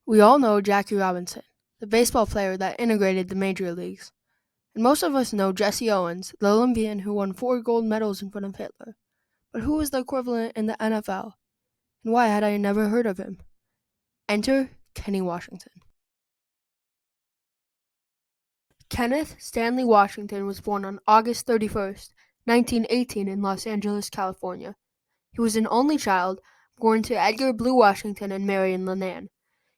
We all know Jackie Robinson, the baseball player that integrated the major leagues. And most of us know Jesse Owens, the Olympian who won 4 gold medals in front of Hitler. But who is the equivalent in the NFL? And why had I never heard of him? Enter Kenny Washington. Kenneth Stanley Washington was born on August 31st, 1918 in Los Angeles, California. He was an only child, born to Edgar Blue Washington and Marion Lenan.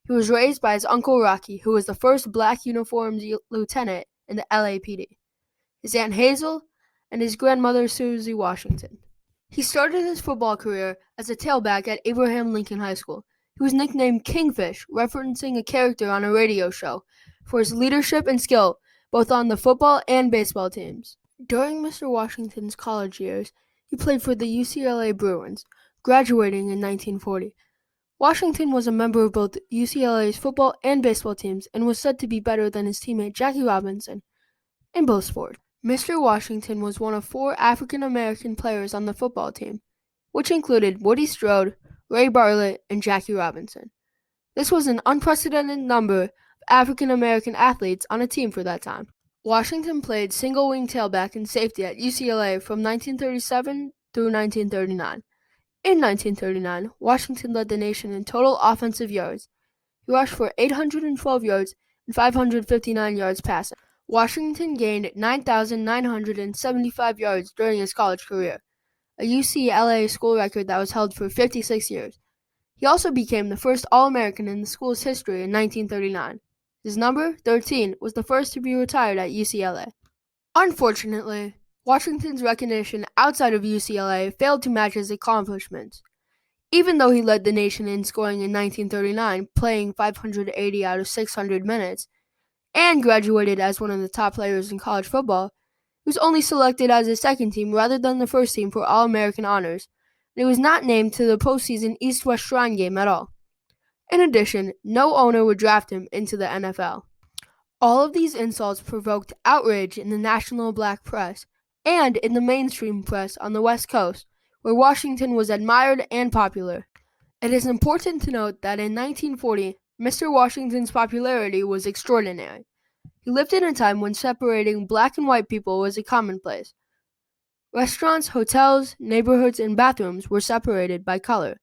He was raised by his uncle Rocky, who was the first black uniformed lieutenant in the LAPD, his Aunt Hazel, and his grandmother Susie Washington. He started his football career as a tailback at Abraham Lincoln High School. He was nicknamed Kingfish, referencing a character on a radio show, for his leadership and skill, both on the football and baseball teams. During Mr. Washington's college years, he played for the UCLA Bruins, graduating in 1940. Washington was a member of both UCLA's football and baseball teams and was said to be better than his teammate Jackie Robinson in both sports. Mr. Washington was one of 4 African-American players on the football team, which included Woody Strode, Ray Bartlett, and Jackie Robinson. This was an unprecedented number of African-American athletes on a team for that time. Washington played single-wing tailback and safety at UCLA from 1937 through 1939. In 1939, Washington led the nation in total offensive yards. He rushed for 812 yards and 559 yards passing. Washington gained 9,975 yards during his college career, a UCLA school record that was held for 56 years. He also became the first All-American in the school's history in 1939. His number, 13, was the first to be retired at UCLA. Unfortunately, Washington's recognition outside of UCLA failed to match his accomplishments. Even though he led the nation in scoring in 1939, playing 580 out of 600 minutes, and graduated as one of the top players in college football, he was only selected as a second team rather than the first team for All-American honors, and he was not named to the postseason East-West Shrine game at all. In addition, no owner would draft him into the NFL. All of these insults provoked outrage in the national black press and in the mainstream press on the West Coast, where Washington was admired and popular. It is important to note that in 1940, Mr. Washington's popularity was extraordinary. He lived in a time when separating black and white people was a commonplace. Restaurants, hotels, neighborhoods, and bathrooms were separated by color.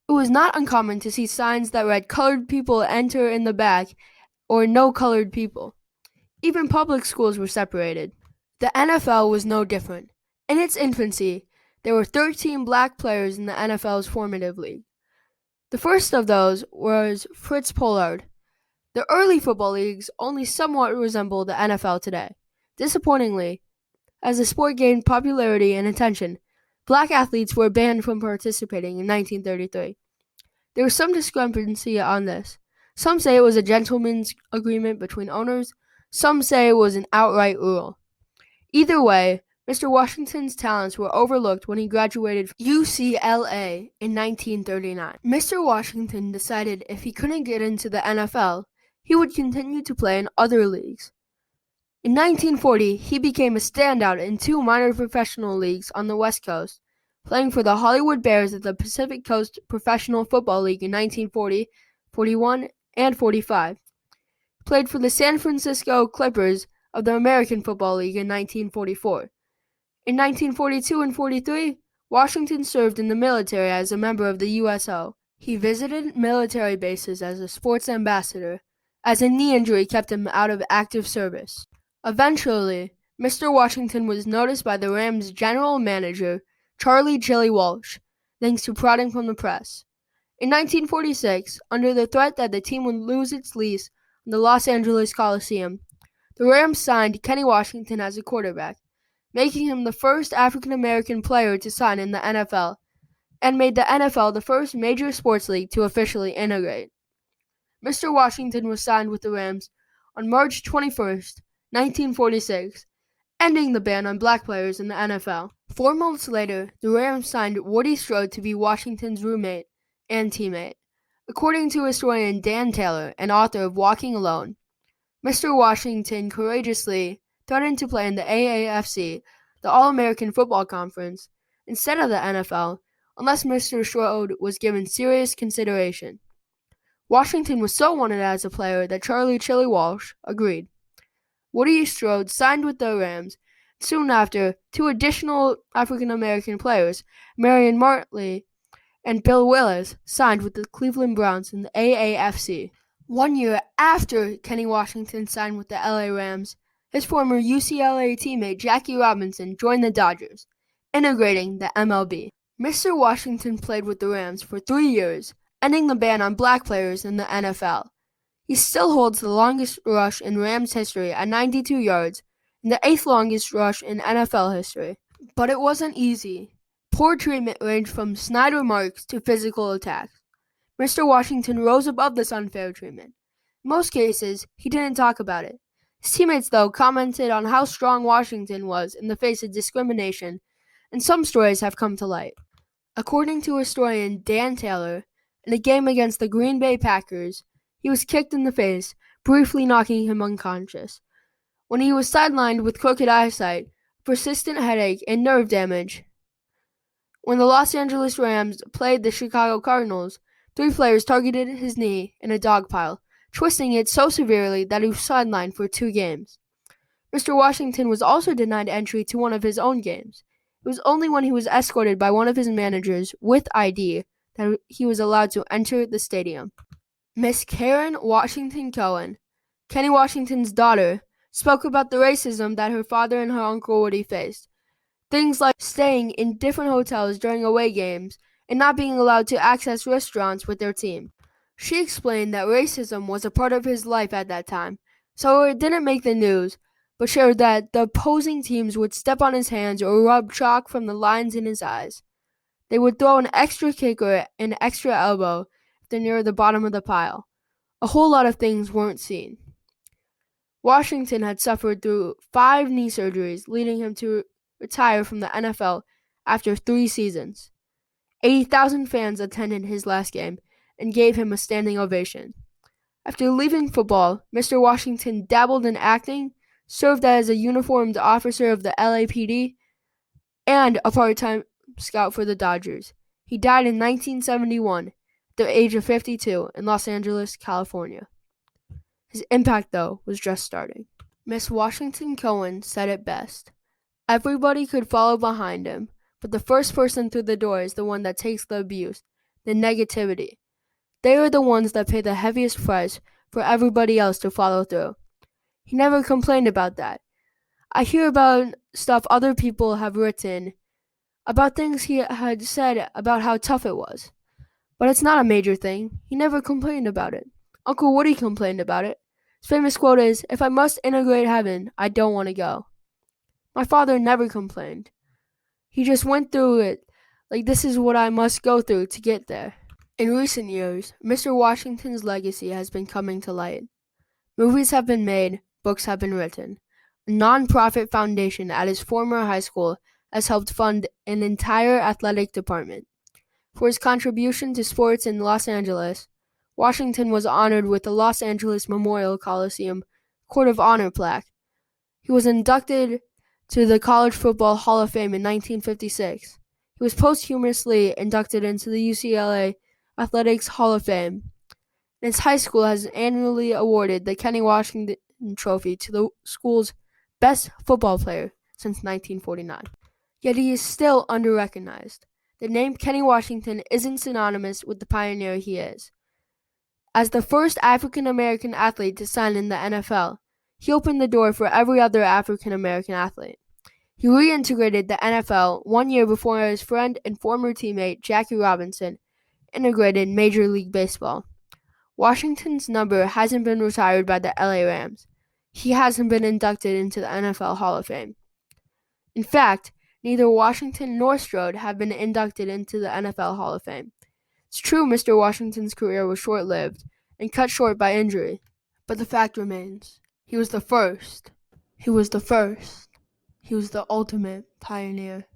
It was not uncommon to see signs that read "Colored people enter in the back" or "No colored people." Even public schools were separated. The NFL was no different. In its infancy, there were 13 black players in the NFL's formative league. The first of those was Fritz Pollard. The early football leagues only somewhat resemble the NFL today. Disappointingly, as the sport gained popularity and attention, black athletes were banned from participating in 1933. There was some discrepancy on this. Some say it was a gentleman's agreement between owners. Some say it was an outright rule. Either way, Mr. Washington's talents were overlooked when he graduated from UCLA in 1939. Mr. Washington decided if he couldn't get into the NFL, he would continue to play in other leagues. In 1940, he became a standout in 2 minor professional leagues on the West Coast, playing for the Hollywood Bears of the Pacific Coast Professional Football League in 1940, 41, and 45. He played for the San Francisco Clippers of the American Football League in 1944. In 1942 and 43, Washington served in the military as a member of the USO. He visited military bases as a sports ambassador, as a knee injury kept him out of active service. Eventually, Mr. Washington was noticed by the Rams' general manager, Charlie Chili Walsh, thanks to prodding from the press. In 1946, under the threat that the team would lose its lease on the Los Angeles Coliseum, the Rams signed Kenny Washington as a quarterback, making him the first African-American player to sign in the NFL, and made the NFL the first major sports league to officially integrate. Mr. Washington was signed with the Rams on March 21st, 1946, ending the ban on black players in the NFL. 4 months later, the Rams signed Woody Strode to be Washington's roommate and teammate. According to historian Dan Taylor, and author of Walking Alone, Mr. Washington courageously threatened to play in the AAFC, the All-American Football Conference, instead of the NFL, unless Mr. Strode was given serious consideration. Washington was so wanted as a player that Charlie Chili Walsh agreed. Woody Strode signed with the Rams. Soon after, two additional African-American players, Marion Martley and Bill Willis, signed with the Cleveland Browns in the AAFC. 1 year after Kenny Washington signed with the LA Rams, his former UCLA teammate Jackie Robinson joined the Dodgers, integrating the MLB. Mr. Washington played with the Rams for 3 years, ending the ban on black players in the NFL. He still holds the longest rush in Rams history at 92 yards and the 8th longest rush in NFL history. But it wasn't easy. Poor treatment ranged from snide remarks to physical attacks. Mr. Washington rose above this unfair treatment. In most cases, he didn't talk about it. His teammates, though, commented on how strong Washington was in the face of discrimination, and some stories have come to light. According to historian Dan Taylor, in a game against the Green Bay Packers, he was kicked in the face, briefly knocking him unconscious. When he was sidelined with crooked eyesight, persistent headache, and nerve damage. When the Los Angeles Rams played the Chicago Cardinals, 3 players targeted his knee in a dog pile, twisting it so severely that he was sidelined for 2 games. Mr. Washington was also denied entry to one of his own games. It was only when he was escorted by one of his managers with ID that he was allowed to enter the stadium. Miss Karen Washington Cohen, Kenny Washington's daughter, spoke about the racism that her father and her Uncle Woody faced. Things like staying in different hotels during away games and not being allowed to access restaurants with their team. She explained that racism was a part of his life at that time, so it didn't make the news, but shared that the opposing teams would step on his hands or rub chalk from the lines in his eyes. They would throw an extra kick or an extra elbow if they're near the bottom of the pile. A whole lot of things weren't seen. Washington had suffered through 5 knee surgeries, leading him to retire from the NFL after 3 seasons. 80,000 fans attended his last game and gave him a standing ovation. After leaving football, Mr. Washington dabbled in acting, served as a uniformed officer of the LAPD, and a part-time scout for the Dodgers. He died in 1971 at the age of 52 in Los Angeles, California. His impact, though, was just starting. Miss Washington Cohen said it best. Everybody could follow behind him, but the first person through the door is the one that takes the abuse, the negativity. They are the ones that pay the heaviest price for everybody else to follow through. He never complained about that. I hear about stuff other people have written, about things he had said about how tough it was. But it's not a major thing. He never complained about it. Uncle Woody complained about it. His famous quote is, "If I must integrate heaven, I don't want to go." My father never complained. He just went through it like this is what I must go through to get there. In recent years, Mr. Washington's legacy has been coming to light. Movies have been made, books have been written. A non-profit foundation at his former high school has helped fund an entire athletic department. For his contribution to sports in Los Angeles, Washington was honored with the Los Angeles Memorial Coliseum Court of Honor plaque. He was inducted to the College Football Hall of Fame in 1956. He was posthumously inducted into the UCLA Athletics Hall of Fame. And his high school has annually awarded the Kenny Washington Trophy to the school's best football player since 1949. Yet he is still under-recognized. The name Kenny Washington isn't synonymous with the pioneer he is. As the first African-American athlete to sign in the NFL, he opened the door for every other African-American athlete. He reintegrated the NFL 1 year before his friend and former teammate Jackie Robinson integrated Major League Baseball. Washington's number hasn't been retired by the LA Rams. He hasn't been inducted into the NFL Hall of Fame. In fact, neither Washington nor Strode have been inducted into the NFL Hall of Fame. It's true Mr. Washington's career was short-lived and cut short by injury, but the fact remains, he was the first. He was the ultimate pioneer.